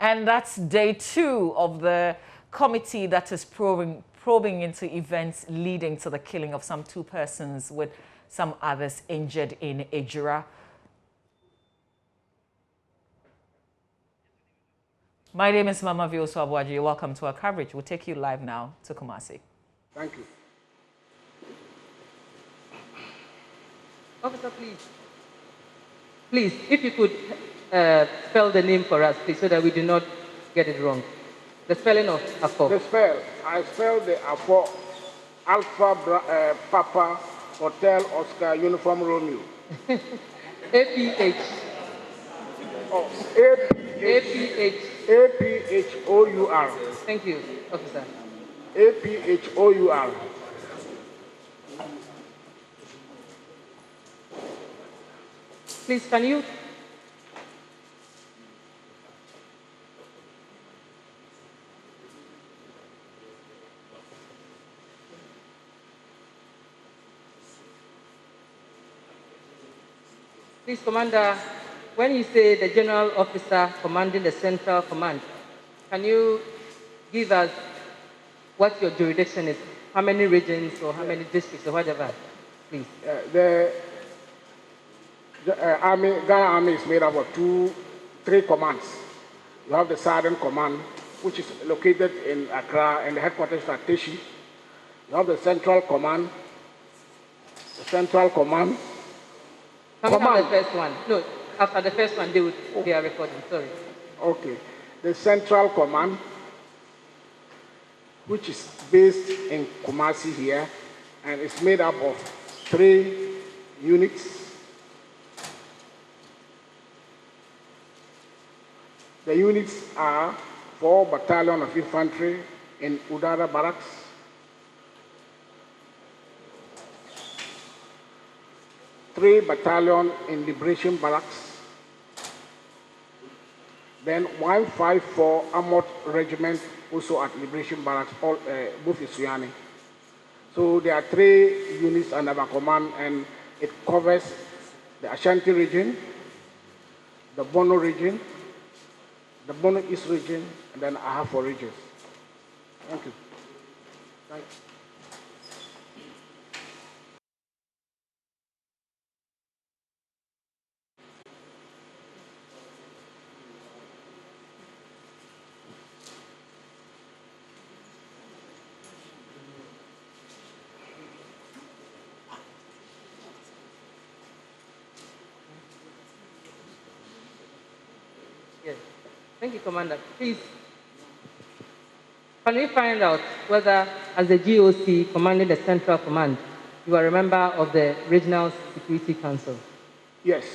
And that's day 2 of the committee that is probing into events leading to the killing of some 2 persons with some others injured in EJURA. My name is Mama Vioso Abuaji. Welcome to our coverage. We'll take you live now to Kumasi. Thank you. Officer, please. Please, if you could spell the name for us, please, so that we do not get it wrong. The spelling of Aphour. The spell. I spelled the Aphour. Alpha, Papa, Hotel, Oscar, Uniform, Romeo. A-P-H. Oh, A-P-H. A-P-H-O-U-R. Thank you, officer. A-P-H-O-U-R. Please, can you? Please, Commander, when you say the general officer commanding the central command, can you give us what your jurisdiction is? How many regions or how many districts or whatever, please? Ghana Army is made up of 3 commands. You have the Southern Command, which is located in Accra, and the headquarters is at Teshi. You have the Central Command. The Central Command. Can we have the first one? No, after the first one, they are recording. Sorry. Okay. The Central Command, which is based in Kumasi here, and it's made up of 3 units. The units are 4 Battalion of Infantry in Udara Barracks, 3 Battalion in Liberation Barracks, then 154 Armored Regiment also at Liberation Barracks, both in Suyani. So there are 3 units under my command, and it covers the Ashanti region, the Bono region, the Bono East region, and then I have 4 regions. Thank you. Thank you. Yes. Thank you, Commander. Please, can we find out whether, as the GOC commanding the Central Command, you are a member of the Regional Security Council? Yes.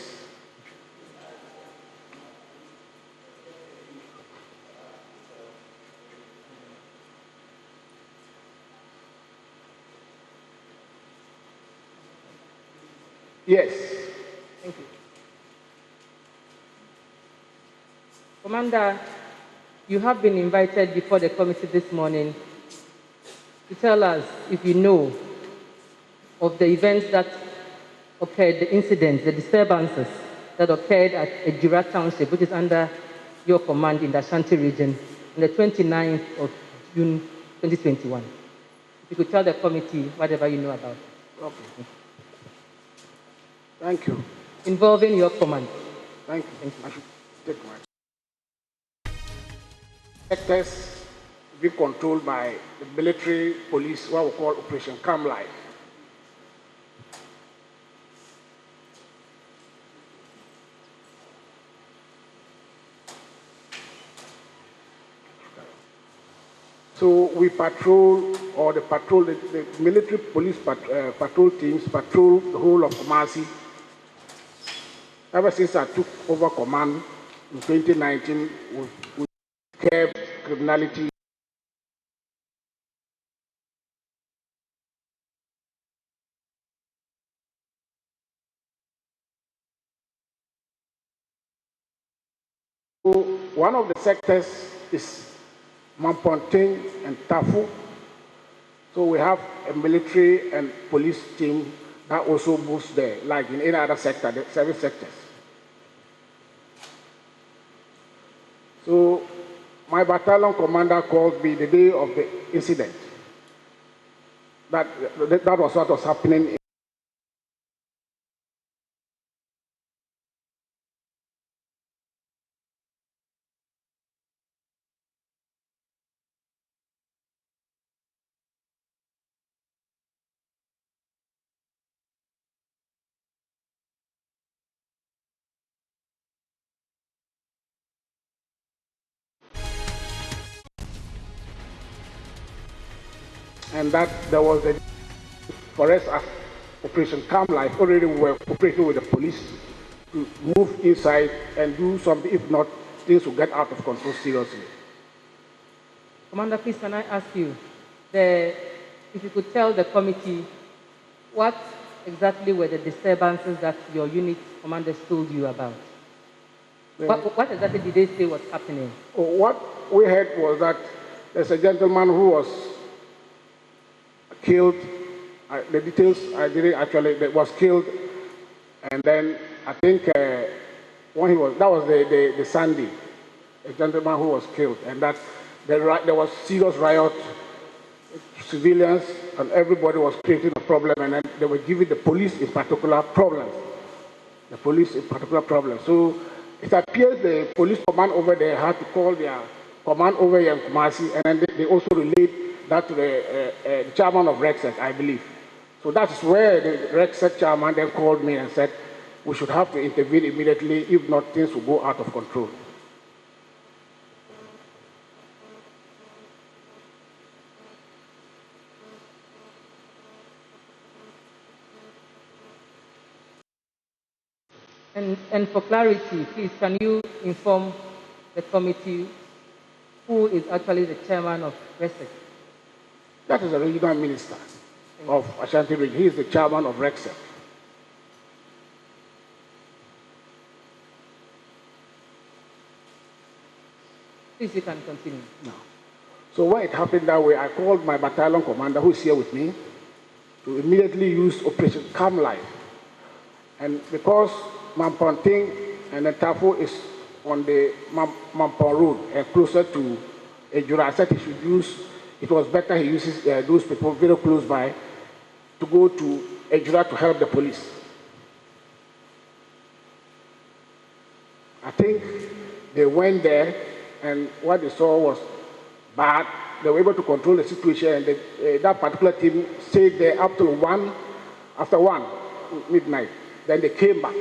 Yes. Thank you. Commander, you have been invited before the committee this morning to tell us if you know of the events that occurred, the incidents, the disturbances that occurred at EJURA Township, which is under your command in the Ashanti region, on the 29th of June 2021. If you could tell the committee whatever you know about it. Okay. Thank you. Involving your command. Thank you. Thank you. I should take my sectors be controlled by the military police, what we call Operation Calm Life. So we patrol, or the military police patrol teams patrol the whole of Kumasi. Ever since I took over command in 2019, we kept criminality. So one of the sectors is Mamponting and Tafu. So we have a military and police team that also moves there, like in any other sector, the service sectors. So my battalion commander called me the day of the incident. That was what was happening. And that there was a, for us as Operation Calm Life, already we were operating with the police to move inside and do something. If not, things will get out of control seriously. Commander, please, can I ask you, if you could tell the committee what exactly were the disturbances that your unit commanders told you about? What exactly did they say was happening? What we heard was that there's a gentleman who was killed. The details I didn't actually, that was killed. And then I think when he was, that was the Sunday, a gentleman who was killed. And that there was serious riot, civilians and everybody was creating a problem, and then they were giving the police in particular problems. The police in particular problems. So it appears the police command over there had to call their command over here in Kumasi, and then they also relayed that to the chairman of RECSEC, I believe. So that's where the RECSEC chairman then called me and said we should have to intervene immediately, if not things will go out of control. And for clarity, please, can you inform the committee who is actually the chairman of RECSEC? That is the regional minister of Ashanti region. He is the chairman of RECSEC. Please, you can continue. No. So when it happened that way, I called my battalion commander, who is here with me, to immediately use Operation Calm Life. And because Mamponting and Tafo is on the Mampon Road and closer to EJURA, I said he should use, it was better he uses those people very close by to go to EJURA to help the police. I think they went there and what they saw was bad. They were able to control the situation, and that particular team stayed there up till after 1 midnight. Then they came back.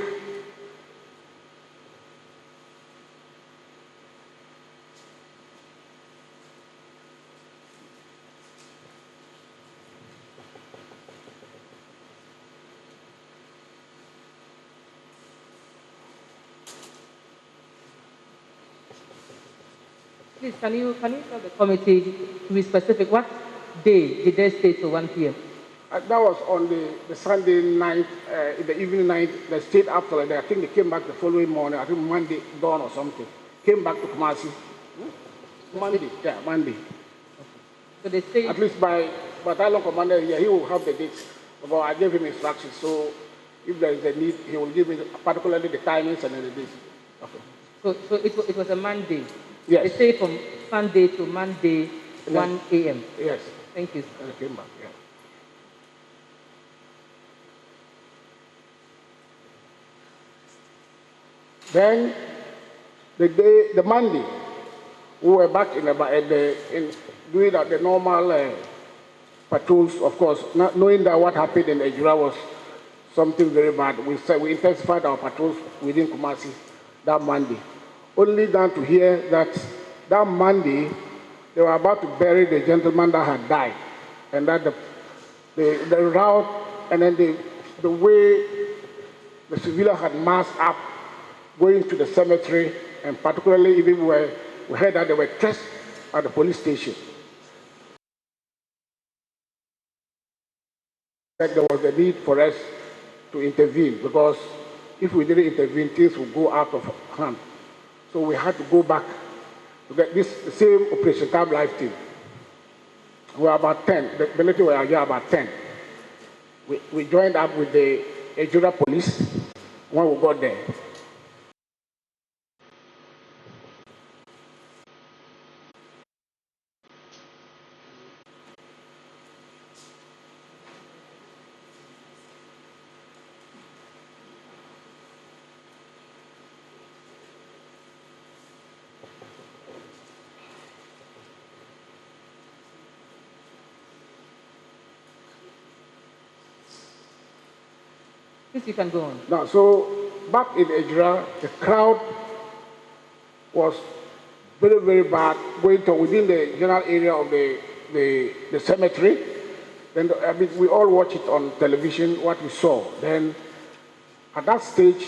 Please, can you tell the committee to be specific? What day did they stay till 1 p.m.? That was on the Sunday night, in the evening night. They stayed after that. I think they came back the following morning, I think Monday dawn or something. Came back to Kumasi. Monday, yeah, Monday. Okay. So they stayed... At least my battalion commander here, he will have the dates. But I gave him instructions, so if there is a need, he will give me particularly the timings and the dates. Okay. So it was a Monday? Yes. They stayed from Sunday to Monday, 1 a.m.? Yes. Thank you. And they came back, yeah. Then the Monday, we were back doing the normal patrols. Of course, not knowing that what happened in EJURA was something very bad. We intensified our patrols within Kumasi that Monday. Only down to hear that Monday they were about to bury the gentleman that had died, and that the route and then the way the civilians had massed up going to the cemetery, and particularly even we heard that they were traced at the police station. That there was a need for us to intervene, because if we didn't intervene, things would go out of hand. So we had to go back to get the same Operation Calm Life team. We were about 10. The military were here about 10. We joined up with the EJURA police when we got there. Please, you can go on. Now, so back in EJURA, the crowd was very, very bad going to within the general area of the cemetery. Then we all watched it on television, what we saw. Then at that stage,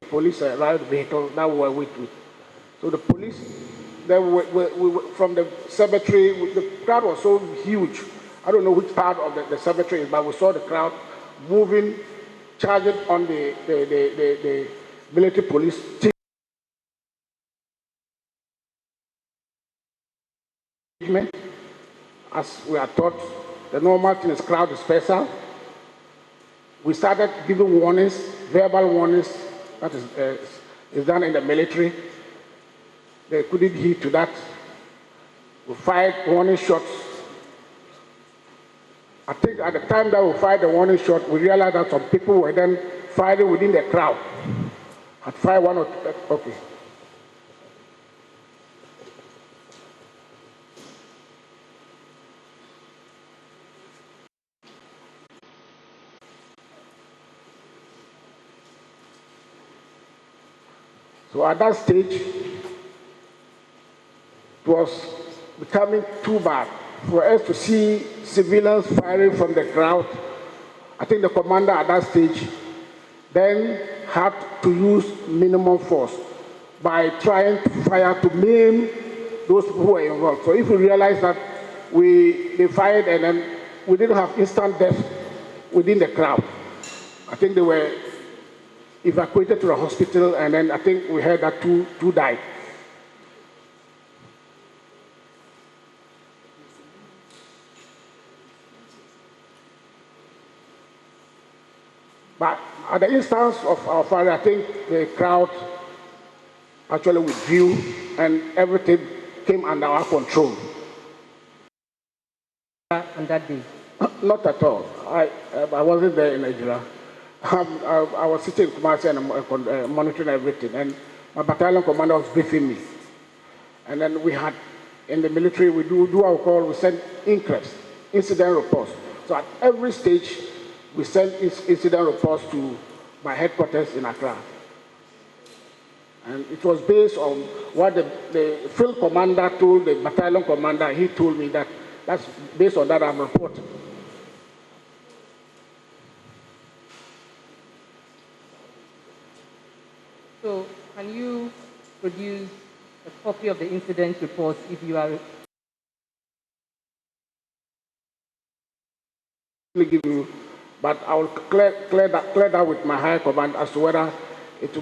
police arrived vehicle that we were with. So the police, then we from the cemetery, the crowd was so huge. I don't know which part of the cemetery is, but we saw the crowd moving, charging on the military police team. As we are taught, the normal thing is crowd dispersal. We started giving warnings, verbal warnings, that is done in the military. They couldn't heed to that. We fired warning shots. I think at the time that we fired the warning shot, we realized that some people were then firing within the crowd. Had fired one or two, okay. So at that stage, it was becoming too bad for us to see civilians firing from the crowd. I think the commander at that stage then had to use minimum force by trying to fire to maim those who were involved. So if we realize that they fired and then we didn't have instant death within the crowd, I think they were evacuated to the hospital, and then I think we heard that two died. But at the instance of our father, I think the crowd actually withdrew and everything came under our control. On that day? Not at all. I wasn't there in Nigeria. I was sitting in Kumasi and monitoring everything, and my battalion commander was briefing me. And then we had, in the military, we do our call, we send INCREPs, incident reports. So at every stage, we send incident reports to my headquarters in Accra. And it was based on what the field commander told the battalion commander. He told me that that's based on that I'm reporting. So can you produce a copy of the incident report if you are... Give you, but I will clear that with my higher command as to whether it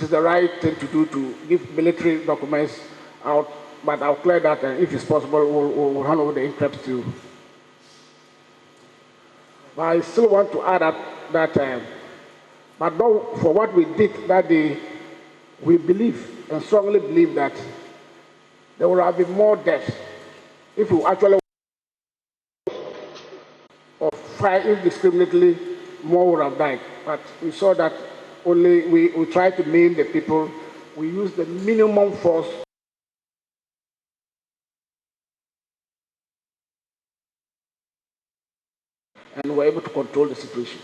is the right thing to do to give military documents out, but I'll clear that, and if it's possible, we'll hand over the INCREPs to you. But I still want to add that but not for what we did that day, we believe and strongly believe that there will have been more deaths if we actually or fire indiscriminately, more would have died. But we saw that only we tried to maim the people. We used the minimum force. And were able to control the situation.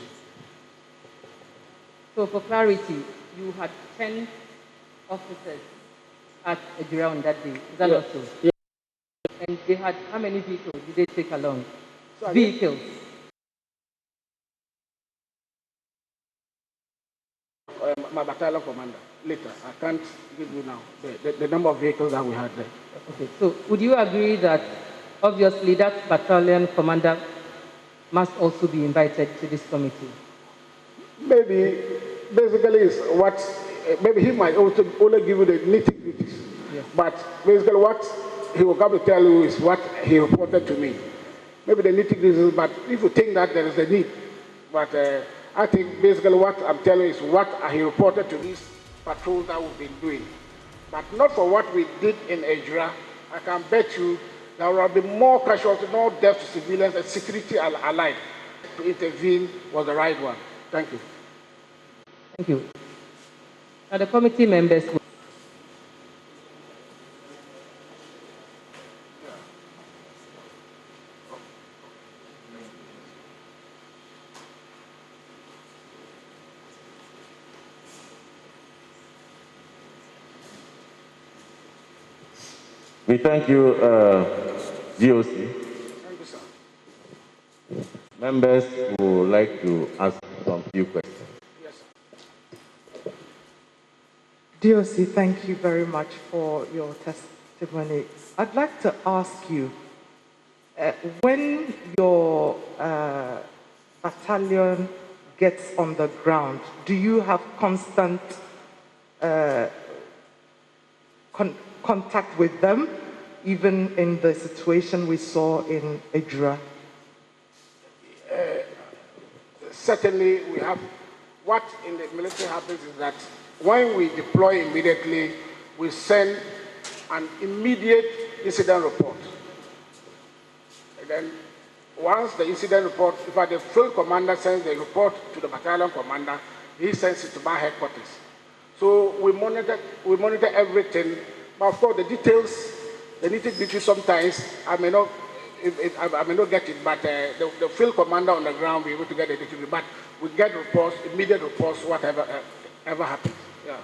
So for clarity, you had 10 officers at EJURA on that day. Is that not so? Yeah. And they had how many vehicles did they take along? So vehicles. My battalion commander, later. I can't give you now the number of vehicles that we had there. Okay, so would you agree that obviously that battalion commander must also be invited to this committee? Maybe, basically, is what, maybe he might also only give you the nitty-gritties. Yes. But basically, what he will come to tell you is what he reported to me. Maybe the nitty-gritties, but if you think that there is a need, but I think basically what I'm telling you is what he reported to these patrols that we've been doing. But not for what we did in EJURA. I can bet you there will be more casualties, more deaths to civilians, and security alike. To intervene was the right one. Thank you. Thank you. Now the committee members will... We thank you, GOC. Thank you, sir. Members who would like to ask some few questions. Yes, sir. DOC, thank you very much for your testimony. I'd like to ask you, when your battalion gets on the ground, do you have constant contact with them, even in the situation we saw in EJURA? Certainly, we have. What in the military happens is that when we deploy immediately, we send an immediate incident report. And then once the incident report, if the field commander sends the report to the battalion commander, he sends it to my headquarters. So we monitor everything. But of course, the details, the nitty-gritty sometimes, I may not get it, but the field commander on the ground will be able to get the nitty-gritty. But we get reports, immediate reports, whatever ever happens. Yeah.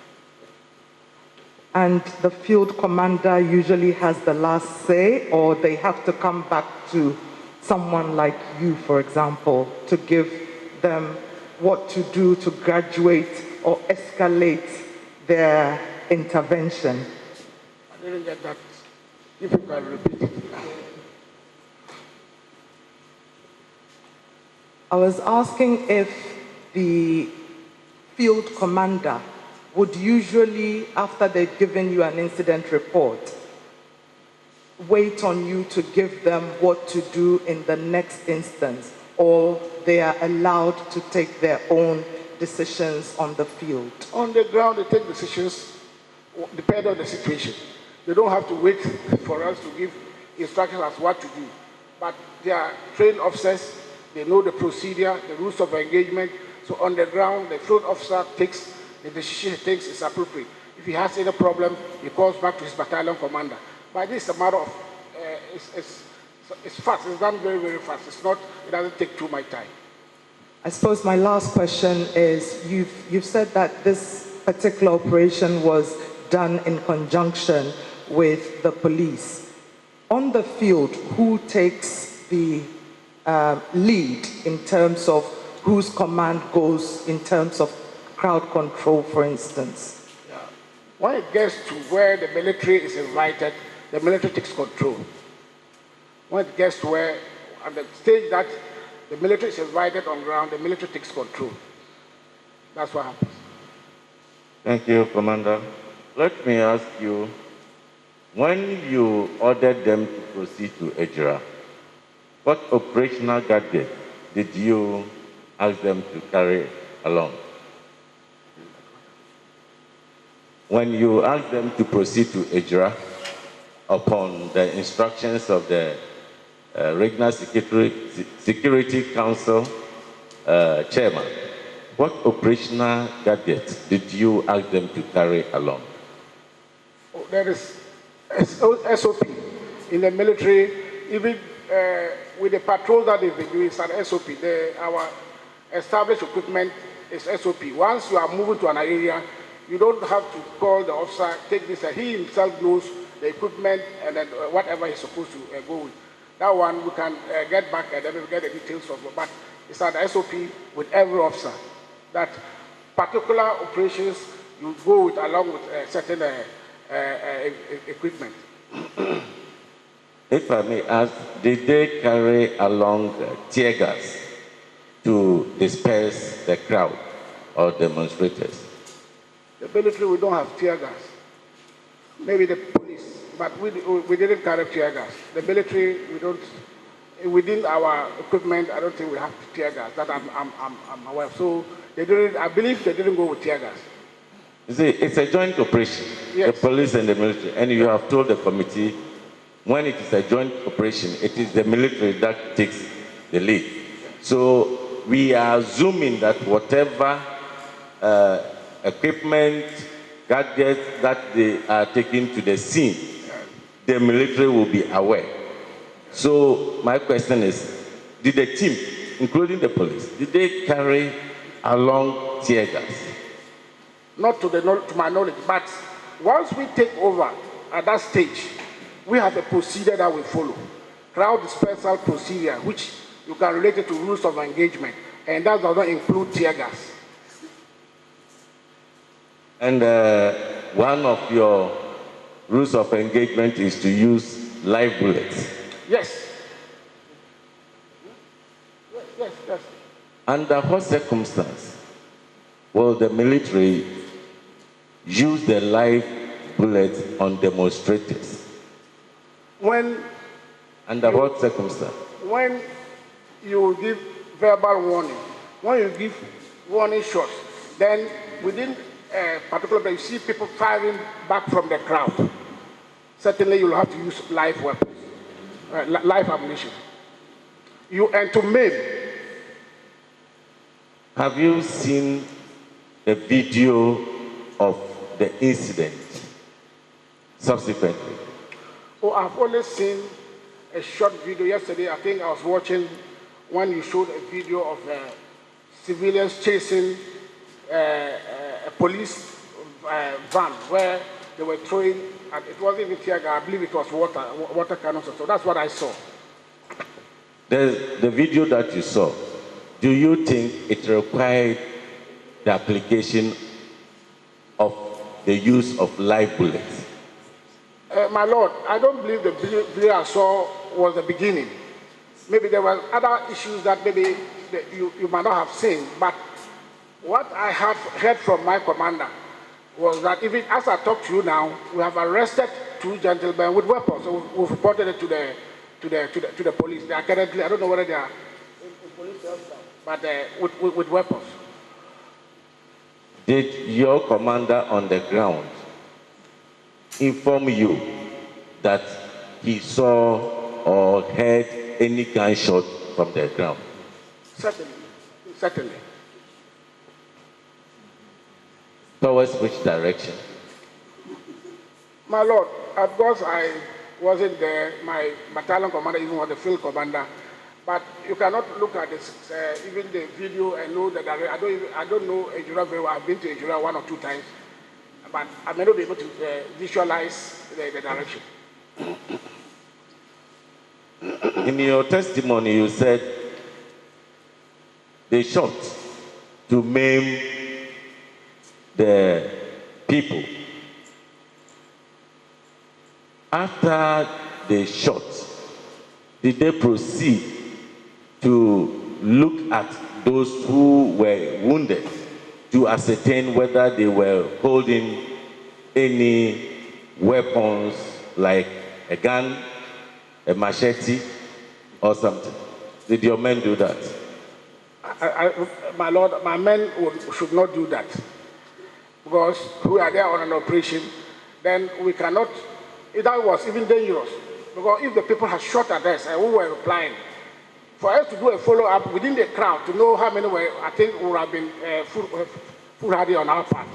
And the field commander usually has the last say, or they have to come back to someone like you, for example, to give them what to do to graduate or escalate their intervention? I didn't get that. If you can repeat it. I was asking if the field commander would usually, after they've given you an incident report, wait on you to give them what to do in the next instance, or they are allowed to take their own decisions on the field? On the ground, they take decisions depending on the situation. They don't have to wait for us to give instructions as what to do. But they are trained officers, they know the procedure, the rules of engagement. So on the ground, the field officer takes the decision he takes is appropriate. If he has any problem, he calls back to his battalion commander. But this is a matter of, it's fast, it's done very, very fast. It's not, it doesn't take too much time. I suppose my last question is, you've said that this particular operation was done in conjunction with the police. On the field, who takes the lead in terms of whose command goes in terms of crowd control, for instance? Yeah. When it gets to where the military is invited, the military takes control. When it gets to where, at the stage that the military is invited on ground, the military takes control. That's what happens. Thank you, Commander. Let me ask you, when you ordered them to proceed to EJURA, what operational gadget did you ask them to carry along? When you asked them to proceed to EJURA, upon the instructions of the Regional Security Council chairman, what operational gadgets did you ask them to carry along? Oh, there is SOP in the military, even with the patrol that they've been doing, it's an SOP. Our established equipment is SOP. Once you are moving to an area, you don't have to call the officer, take this, he himself knows the equipment and then whatever he's supposed to go with. That one we can get back and then we'll get the details of it. But it's an SOP with every officer. That particular operations you go with along with certain equipment. If I may ask, did they carry along tear gas to disperse the crowd or demonstrators? The military, we don't have tear gas. Maybe the police, but we didn't carry tear gas. The military, we don't. Within our equipment, I don't think we have tear gas. That I'm aware of. So they didn't. I believe they didn't go with tear gas. You see, it's a joint operation, yes. The police and the military, and you have told the committee when it is a joint operation, it is the military that takes the lead. So we are assuming that whatever equipment, gadgets that they are taking to the scene, the military will be aware. So my question is, did the team, including the police, did they carry along tear gas? Not to my knowledge, but once we take over at that stage, we have a procedure that we follow. Crowd dispersal procedure, which you can relate it to rules of engagement, and that does not include tear gas. And one of your rules of engagement is to use live bullets. Yes. Yes. Under what circumstance will the military use the live bullets on demonstrators? Under what circumstance? When you give verbal warning, when you give warning shots, then within a particular place, you see people firing back from the crowd. Certainly, you'll have to use live weapons, live ammunition. And to maim. Have you seen the video of the incident subsequently? Oh, I've only seen a short video yesterday. I think I was watching when you showed a video of civilians chasing a police van where they were throwing, and it wasn't even tear gas, I believe it was water cannons. So that's what I saw. The video that you saw, do you think it required the application of the use of live bullets? My Lord, I don't believe the video I saw was the beginning. Maybe there were other issues that maybe you might not have seen, but what I have heard from my commander was that even as I talk to you now, we have arrested 2 gentlemen with weapons. So we've reported it to the police. They are currently, I don't know whether they are in police cells now, but with weapons. Did your commander on the ground inform you that he saw or heard any gunshot from the ground? Certainly. Towards which direction? My Lord, of course I wasn't there. My battalion commander even was the field commander. But you cannot look at this, even the video and know that I don't know EJURA very well. I've been to EJURA 1 or 2 times, but I may not be able to visualize the direction. In your testimony, you said they shot to maim the people. After they shot, did they proceed to look at those who were wounded to ascertain whether they were holding any weapons like a gun, a machete, or something? Did your men do that? My Lord, my men should not do that, because we are there on an operation. Then we cannot. That was even dangerous, because if the people had shot at us and we were replying, for us to do a follow-up within the crowd to know how many were, I think would have been foolhardy on our part.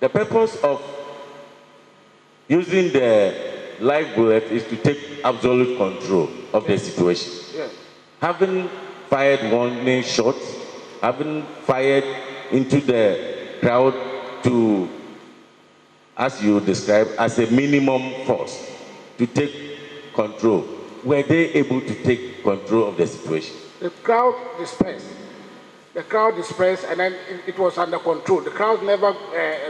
The purpose of using the live bullet is to take absolute control of the situation. Yes. Having fired warning shots, having fired into the crowd to, as you described, as a minimum force to take control, were they able to take control of the situation? The crowd dispersed. And then it was under control. The crowd never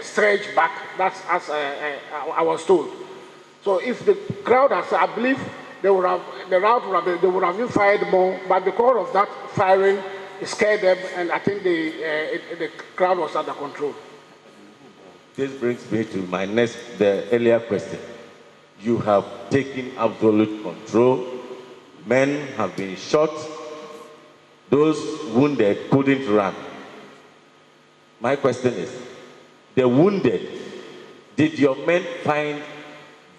surged back. That's as I was told. So if the crowd has, I believe, they would have been fired more, but because of that firing, it scared them, and I think the crowd was under control. This brings me to the earlier question. You have taken absolute control. Men have been shot. Those wounded couldn't run. My question is, the wounded, did your men find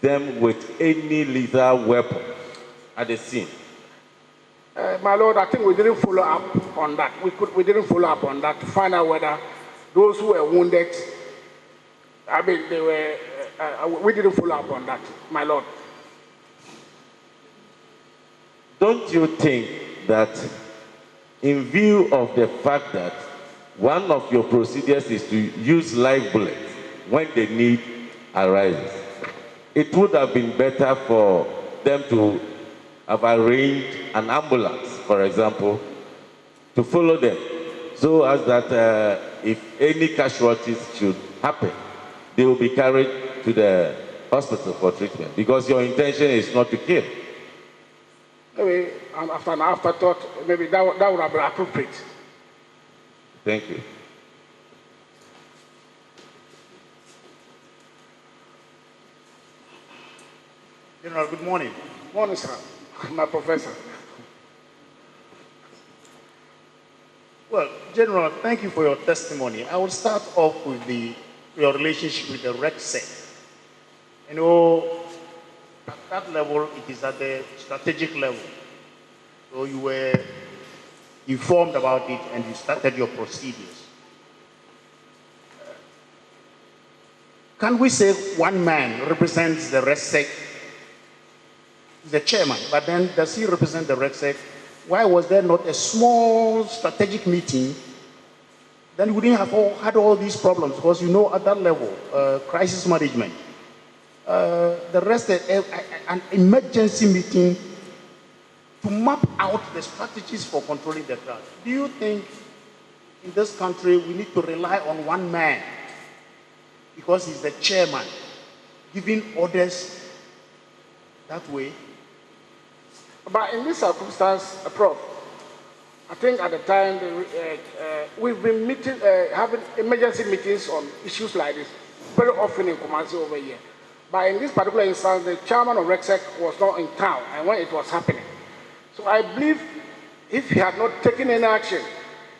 them with any lethal weapon at the scene? My Lord, I think we didn't follow up on that. We didn't follow up on that to find out whether those who were wounded, I mean, they were. We didn't follow up on that, my Lord. Don't you think that, in view of the fact that one of your procedures is to use live bullets when they need arises. It would have been better for them to have arranged an ambulance, for example, to follow them, so as that if any casualties should happen, they will be carried to the hospital for treatment, because your intention is not to kill. Maybe after an afterthought, maybe that would have been appropriate. Thank you. General, good morning. Morning, sir. My professor. Well, General, thank you for your testimony. I will start off with your relationship with the RECSEC. You know, at that level, it is at the strategic level. So you were informed about it and you started your procedures. Can we say one man represents the RECSEC? The chairman, but then does he represent the RECSEC? Why was there not a small strategic meeting? Then we wouldn't have had all these problems, because you know at that level, crisis management, the rest, an emergency meeting to map out the strategies for controlling the crowd. Do you think in this country we need to rely on one man because he's the chairman, giving orders that way? But in this circumstance, Prof, I think at the time we've been having emergency meetings on issues like this very often in Kumasi over here. But in this particular instance, the chairman of RECSEC was not in town and when it was happening. So I believe if he had not taken any action,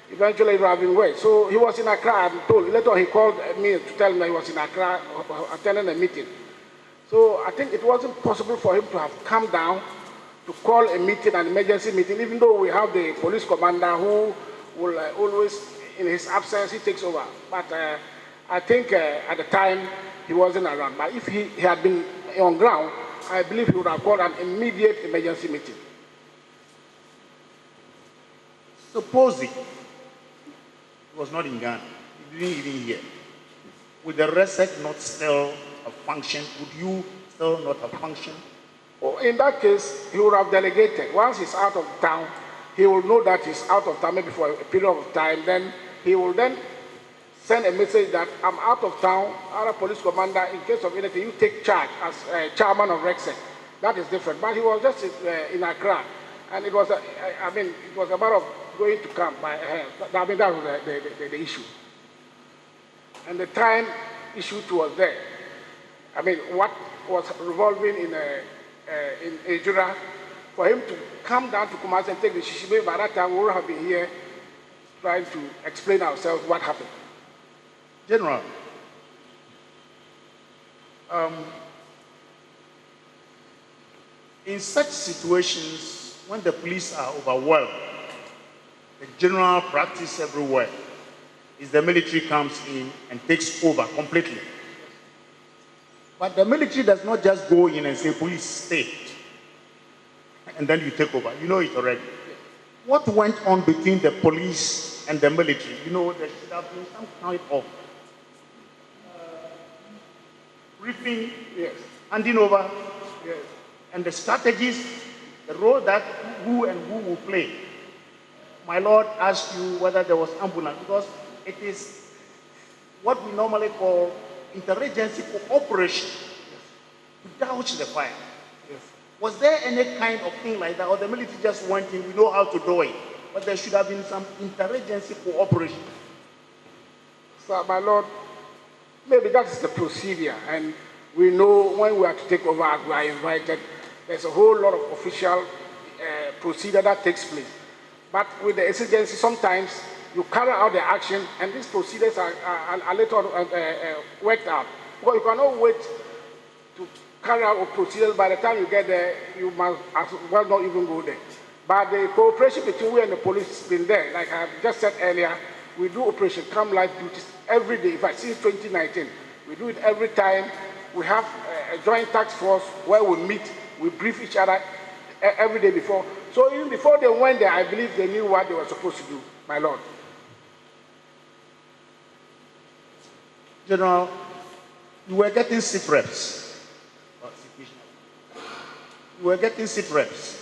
eventually it would have been worse. So he was in Accra, I'm told. Later he called me to tell me that he was in Accra attending a meeting. So I think it wasn't possible for him to have come down to call a meeting, an emergency meeting, even though we have the police commander who will always, in his absence, he takes over. But I think at the time, he wasn't around. But if he had been on ground, I believe he would have called an immediate emergency meeting. Supposing he was not in Ghana, he didn't even hear, would the RECSEC not still have functioned? Would you still not have functioned? Well, in that case, he would have delegated. Once he's out of town, he will know that he's out of town maybe for a period of time. Then he will then send a message that I'm out of town, other police commander, in case of anything, you take charge as chairman of RECSEC. That is different. But he was just in Accra. And it was, it was a matter of going to camp. That was the issue. And the time issue was there. What was revolving in EJURA, for him to come down to Kumasi and take the Shishibe, by that time we would have been here trying to explain ourselves what happened. General, in such situations, when the police are overwhelmed, the general practice everywhere is the military comes in and takes over completely. But the military does not just go in and say, police, stay, and then you take over. You know it already. What went on between the police and the military? You know, there should have been some kind of briefing, Yes. handing over, Yes. and the strategies, the role that who and who will play. My Lord asked you whether there was ambulance, because it is what we normally call interagency cooperation to douse the fire. Yes. Was there any kind of thing like that, or the military just went in, we know how to do it, but there should have been some interagency cooperation? So, my Lord, maybe that is the procedure, and we know when we are to take over, as we are invited, there's a whole lot of official procedure that takes place. But with the exigency, sometimes you carry out the action, and these procedures are later worked out. Because you cannot wait to carry out a procedure. By the time you get there, you must as well not even go there. But the cooperation between we and the police has been there. Like I just said earlier, we do Operation Come Life duties every day. In fact, since 2019, we do it every time. We have a joint task force where we meet, we brief each other every day before. So even before they went there, I believe they knew what they were supposed to do, my Lord. General, You were getting sit reps. You were getting sit reps.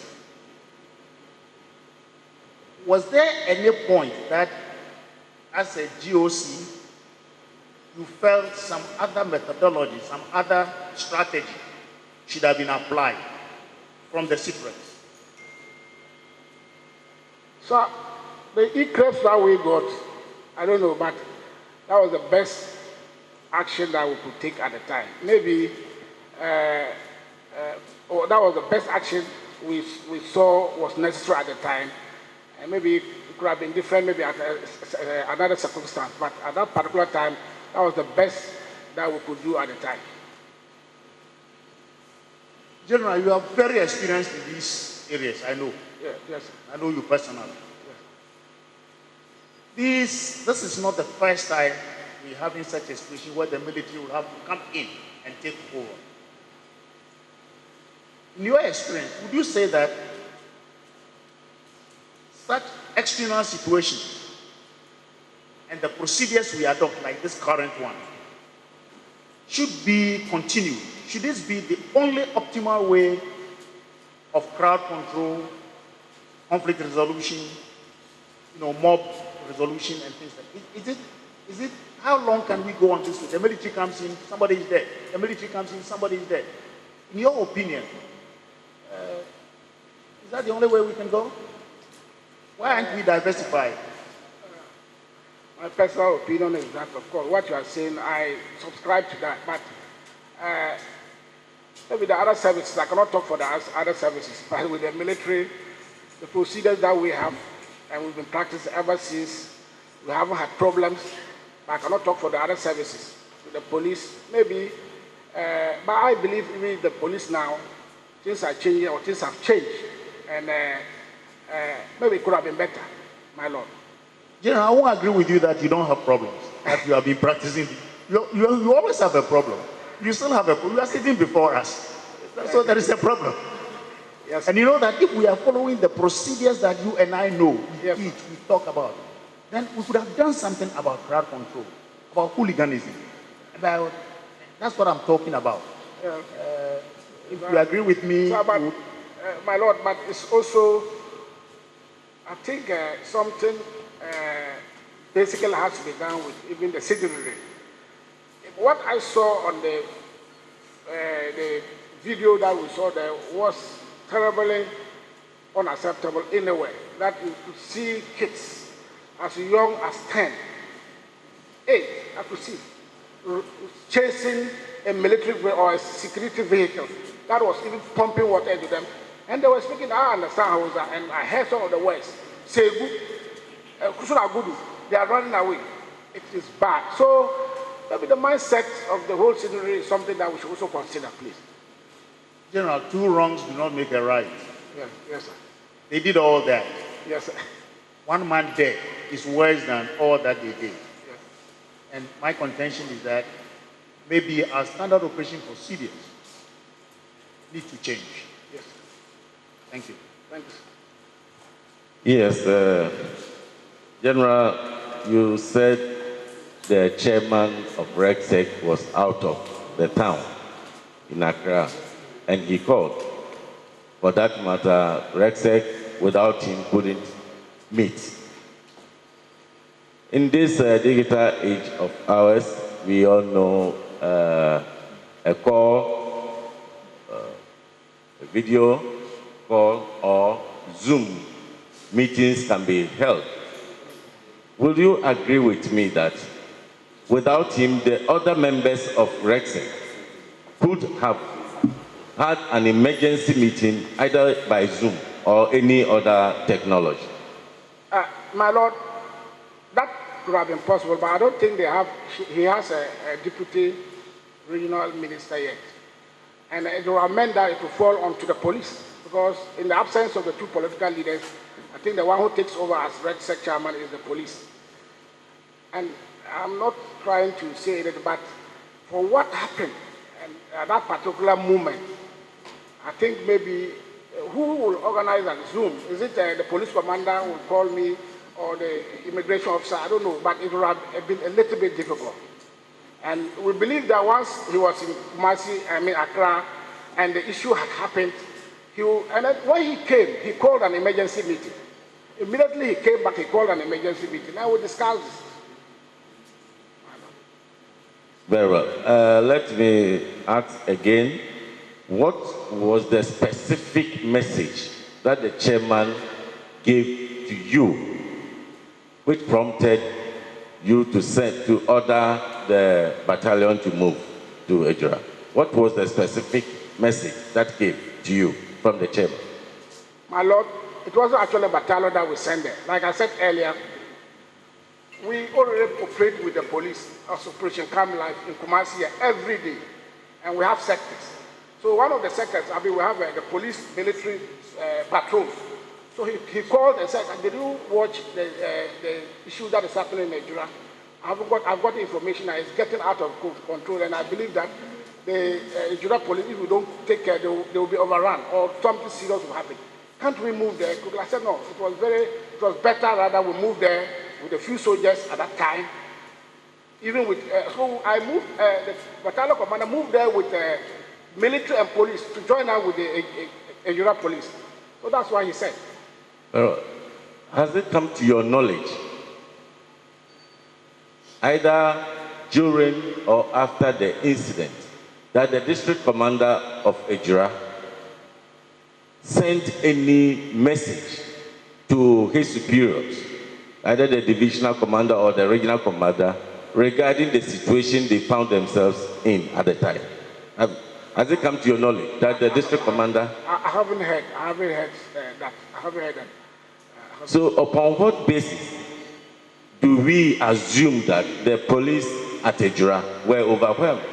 Was there any point that, as a GOC, you felt some other methodology, some other strategy should have been applied from the sit reps? So, the e-creps that we got, I don't know, but that was the best action that we could take at the time. Maybe or that was the best action we saw was necessary at the time. And maybe it could have been different, maybe at another circumstance. But at that particular time, that was the best that we could do at the time. General, you are very experienced in these areas, I know. Yeah, yes, sir. I know you personally. Yes. This is not the first time we're having such a situation where the military will have to come in and take over. In your experience, would you say that such external situations and the procedures we adopt, like this current one, should be continued? Should this be the only optimal way of crowd control, conflict resolution, mob resolution and things like that? Is it, how long can we go on this way? The military comes in, somebody is dead. The military comes in, somebody is dead. In your opinion, is that the only way we can go? Why aren't we diversified? My personal opinion is that, of course, what you are saying, I subscribe to that. But maybe the other services, I cannot talk for the other services, but with the military, the procedures that we have, and we've been practicing ever since, we haven't had problems, but I cannot talk for the other services. With the police, maybe, but I believe even the police now, things are changing, or things have changed, and maybe it could have been better, my lord. General, I won't agree with you that you don't have problems, that you have been practicing. You always have a problem. You still have a problem. You are sitting before us. So there is a problem. Yes. And you know that if we are following the procedures that you and I know, yes, we talk about, then we could have done something about crowd control, about hooliganism. That's what I'm talking about. Yeah. If you agree with me... So, but, my lord, but it's also, I think something basically has to be done with even the citizenry. What I saw on the video that we saw there was terribly unacceptable in a way, that you could see kids as young as 10, 8, I could see, chasing a military or a security vehicle that was even pumping water into them. And they were speaking, I understand Hausa, and I heard some of the words, Segu, Kusuna Gudu, they are running away. It is bad. So maybe the mindset of the whole scenery is something that we should also consider, please. General, 2 wrongs do not make a right. Yes, yes, sir. They did all that. Yes, sir. 1 man dead is worse than all that they did. Yes. And my contention is that maybe our standard operation procedures need to change. Yes. Thank you. Thank you, sir. Yes, General, you said the chairman of RECSEC was out of the town in Accra, and he called. For that matter, RECSEC without him couldn't meet. In this digital age of ours, we all know a call, a video call, or Zoom meetings can be held. Will you agree with me that without him, the other members of RECSEC could have had an emergency meeting either by Zoom or any other technology? My lord, that could have been possible, but I don't think he has a deputy regional minister yet. And it will amend that it will fall onto the police, because in the absence of the 2 political leaders, I think the one who takes over as RECSEC chairman is the police. And I'm not trying to say that, but for what happened at that particular moment, I think maybe who will organize a Zoom? Is it the police commander who will call me, or the immigration officer? I don't know, but it would have been a little bit difficult. And we believe that once he was in Accra, and the issue had happened, and then when he came, he called an emergency meeting. Immediately he came back, he called an emergency meeting. Now we discussed this. Very well. Let me ask again, what was the specific message that the chairman gave to you, which prompted you to order the battalion to move to EJURA? What was the specific message that came to you from the chairman? My Lord, it wasn't actually a battalion that we sent there. Like I said earlier, we already operate with the police as Operation Calm Life in Kumasi every day, and we have sectors. So one of the sectors, we have the police military patrols. So he called and said, did you watch the issue that is happening in EJURA? I've got information that is getting out of control, and I believe that the EJURA police, if we don't take care, they will be overrun, or something serious will happen. Can't we move there? I said, no, it was better rather we move there with a few soldiers at that time. Even with, so I moved, the battalion commander moved there with military and police to join out with the EJURA police. So that's why he said. Has it come to your knowledge, either during or after the incident, that the district commander of EJURA sent any message to his superiors, either the divisional commander or the regional commander, regarding the situation they found themselves in at the time? Has it come to your knowledge that the district commander? I haven't heard that. I haven't heard that. So upon what basis do we assume that the police at EJURA were overwhelmed?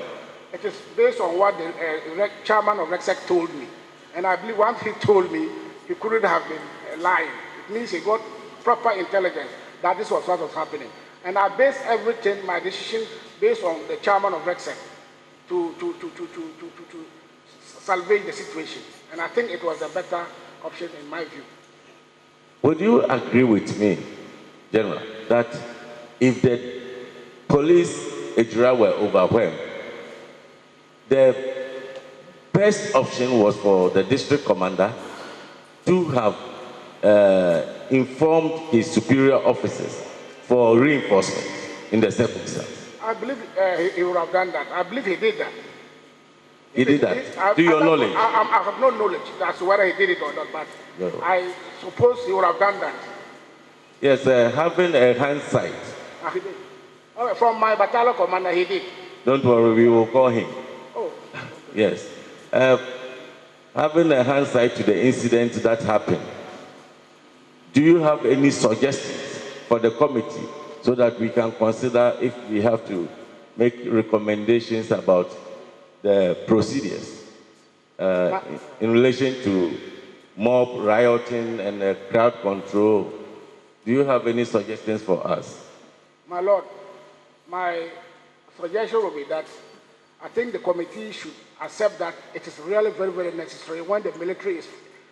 It is based on what the chairman of RECSEC told me. And I believe once he told me, he couldn't have been lying. It means he got proper intelligence that this was what was happening. And I based everything, my decision, based on the chairman of RECSEC to salvage the situation. And I think it was a better option in my view. Would you agree with me, General, that if the police EJURA were overwhelmed, the best option was for the district commander to have informed his superior officers for reinforcement in the circumstance? I believe he would have done that. I believe he did that. He did that? To your knowledge? I have no knowledge as to whether he did it or not, but no. I suppose he would have done that. Yes, having a hindsight. He did. Okay, from my battalion commander, he did. Don't worry, we will call him. Oh. Yes. Having a hindsight to the incident that happened, do you have any suggestions for the committee so that we can consider if we have to make recommendations about the procedures in relation to mob rioting and crowd control? Do you have any suggestions for us? My Lord, my suggestion would be that I think the committee should accept that it is really very, very necessary when the military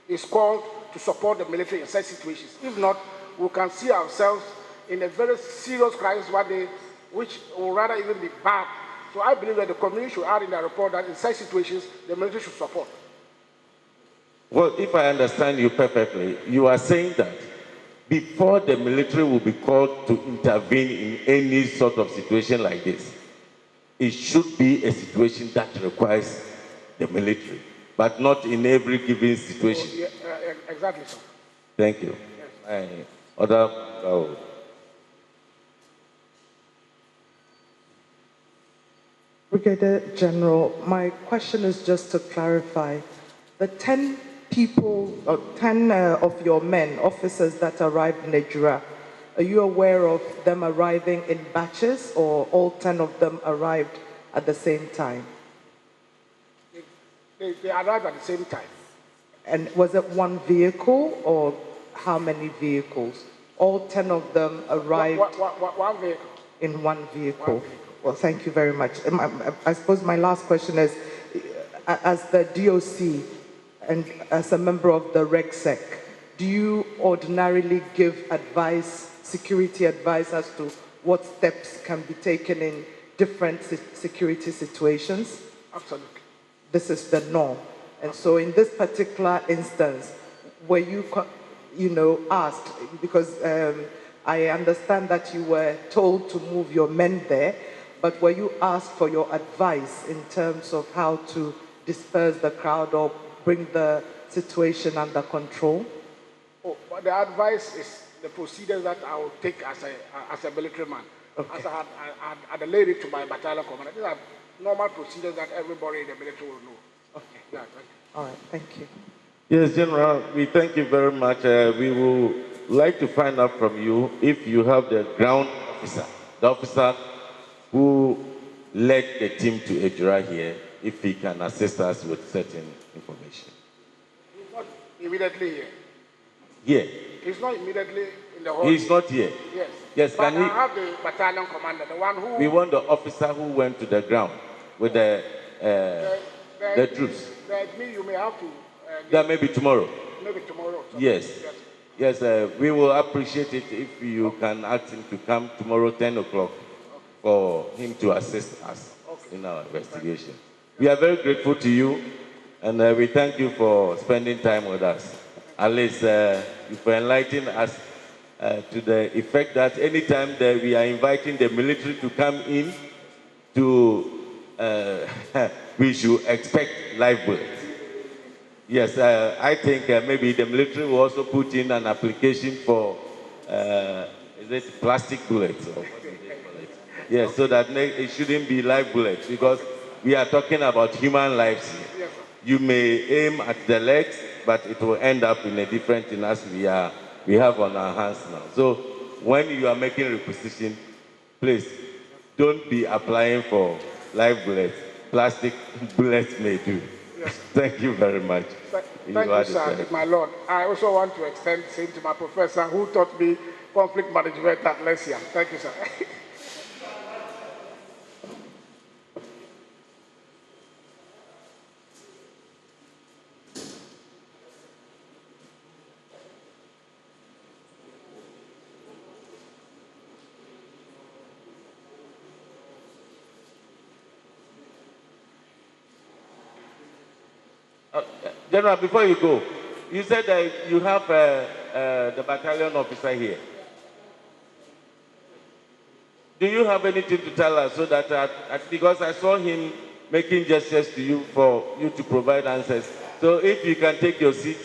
is called to support the military in such situations. If not, we can see ourselves in a very serious crisis one day, which will rather even be bad. So I believe that the committee should add in their report that in such situations, the military should support. Well, if I understand you perfectly, you are saying that before the military will be called to intervene in any sort of situation like this, it should be a situation that requires the military, but not in every given situation. Oh, yeah, exactly, sir. Thank you. Yes. Brigadier General, my question is just to clarify. The 10 people, or 10 of your men, officers that arrived in EJURA, are you aware of them arriving in batches, or all 10 of them arrived at the same time? They arrived at the same time. And was it one vehicle, or how many vehicles? All 10 of them arrived one vehicle. In one vehicle. Well, thank you very much. I suppose my last question is, as the DOC and as a member of the RECSEC, do you ordinarily give advice, security advice, as to what steps can be taken in different security situations? Absolutely. This is the norm. And so in this particular instance, were you, asked, because I understand that you were told to move your men there, but were you asked for your advice in terms of how to disperse the crowd or bring the situation under control? Oh, but the advice is the procedures that I will take as a military man. Okay. As I had laid it to my battalion commander. These are normal procedures that everybody in the military will know. Okay. Yeah, thank you. All right, thank you. Yes, General, we thank you very much. We would like to find out from you if you have the ground officer, the officer who led the team to EJURA here, if he can assist us with certain information. He's not immediately here. Here? He's not immediately in the hall. He's not here? Yes. Yes, but can I have the battalion commander, the one who... We want the officer who went to the ground with the troops. Me, you may have to... That may be tomorrow. Maybe tomorrow. Yes. Yes, we will appreciate it if you can ask him to come tomorrow, 10 o'clock, for him to assist us in our investigation. We are very grateful to you, and we thank you for spending time with us. At least you for enlightening us to the effect that anytime that we are inviting the military to come in, we should expect live bullets. Yes, I think maybe the military will also put in an application for, is it plastic bullets? Or what do they call it? Yes, so that it shouldn't be live bullets, because we are talking about human lives here. You may aim at the legs, but it will end up in a different thing as we have on our hands now. So when you are making requisition, please don't be applying for live bullets. Plastic bullets may do. Yes. Thank you very much. Thank you, sir, my lord. I also want to extend the same to my professor who taught me conflict management at Lesia. Thank you, sir. General, before you go, you said that you have the battalion officer here. Do you have anything to tell us so that, because I saw him making gestures to you for you to provide answers. So if you can take your seat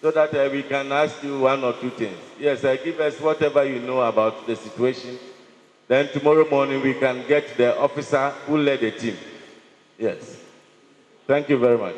so that we can ask you one or two things. Yes, give us whatever you know about the situation. Then tomorrow morning we can get the officer who led the team. Yes. Thank you very much.